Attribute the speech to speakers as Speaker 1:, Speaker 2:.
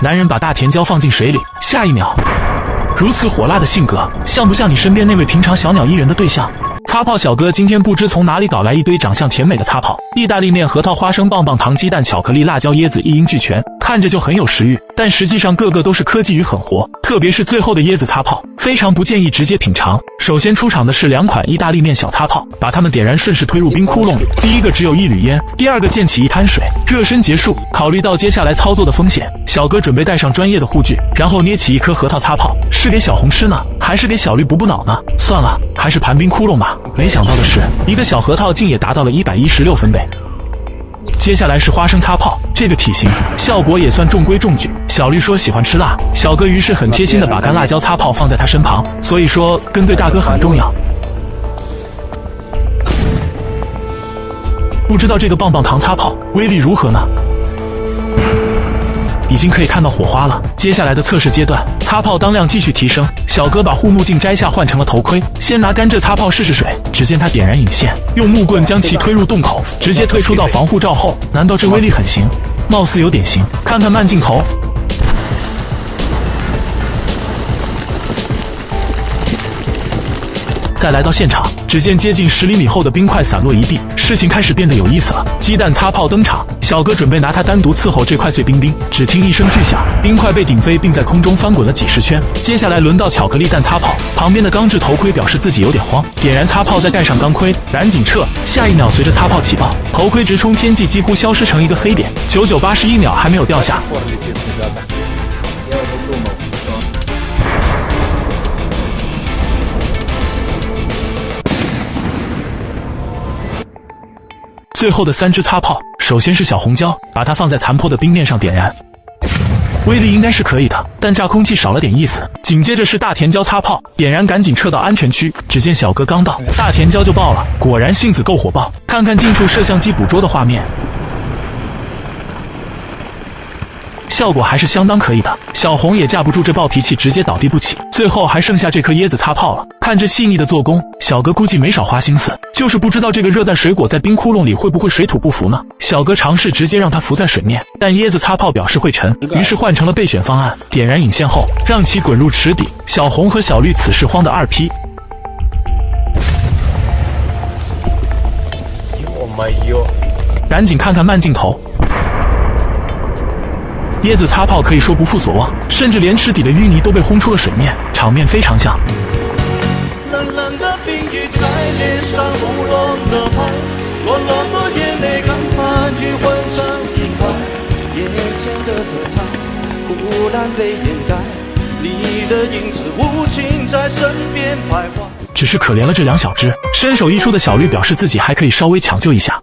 Speaker 1: 男人把大甜椒放进水里，下一秒，如此火辣的性格，像不像你身边那位平常小鸟依人的对象？擦炮小哥今天不知从哪里搞来一堆长相甜美的擦炮，意大利面、核桃、花生、棒棒糖、鸡蛋、巧克力、辣椒、椰子一应俱全，看着就很有食欲，但实际上个个都是科技与狠活，特别是最后的椰子擦炮，非常不建议直接品尝。首先出场的是2款意大利面小擦炮，把它们点燃，顺势推入冰窟窿里。第一个只有一缕烟，第二个溅起一滩水。热身结束，考虑到接下来操作的风险，小哥准备带上专业的护具，然后捏起一颗核桃擦炮，是给小红吃呢，还是给小绿补补脑呢？算了，还是盘冰窟窿吧。没想到的是，一个小核桃竟也达到了116分贝。接下来是花生擦炮，这个体型效果也算中规中矩。小绿说喜欢吃辣，小哥于是很贴心的把干辣椒擦炮放在他身旁，所以说跟对大哥很重要。不知道这个棒棒糖擦炮威力如何呢？已经可以看到火花了。接下来的测试阶段，擦炮当量继续提升。小哥把护目镜摘下换成了头盔，先拿甘蔗擦炮试试水。只见他点燃引线，用木棍将其推入洞口，直接退出到防护罩后。难道这威力很行？貌似有点行。看看慢镜头。再来到现场，只见接近10厘米厚的冰块散落一地，事情开始变得有意思了。鸡蛋擦炮登场，小哥准备拿它单独伺候这块碎冰冰。只听一声巨响，冰块被顶飞，并在空中翻滚了几十圈。接下来轮到巧克力蛋擦炮，旁边的钢制头盔表示自己有点慌，点燃擦炮再盖上钢盔，赶紧撤。下一秒随着擦炮起爆，头盔直冲天际，几乎消失成一个黑点。81秒还没有掉下。最后的3支擦炮，首先是小红椒，把它放在残破的冰面上点燃，威力应该是可以的，但炸空气少了点意思。紧接着是大甜椒擦炮，点燃赶紧撤到安全区。只见小哥刚到，大甜椒就爆了，果然性子够火爆。看看近处摄像机捕捉的画面，效果还是相当可以的。小红也架不住这暴脾气，直接倒地不起。最后还剩下这颗椰子擦炮了。看这细腻的做工，小哥估计没少花心思，就是不知道这个热带水果在冰窟窿里会不会水土不服呢？小哥尝试直接让它浮在水面，但椰子擦炮表示会沉，于是换成了备选方案，点燃引线后让其滚入池底。小红和小绿此时慌得2批。赶紧看看慢镜头。椰子擦炮可以说不负所望，甚至连池底的淤泥都被轰出了水面，场面非常像。
Speaker 2: 冷冷的冰雨在脸上胡乱的拍，落落的眼泪跟寒雨混成一块，眼前的色彩忽然被掩盖，你的影子无情在身边徘徊。
Speaker 1: 只是可怜了这2小只，身首异处的小绿表示自己还可以稍微抢救一下。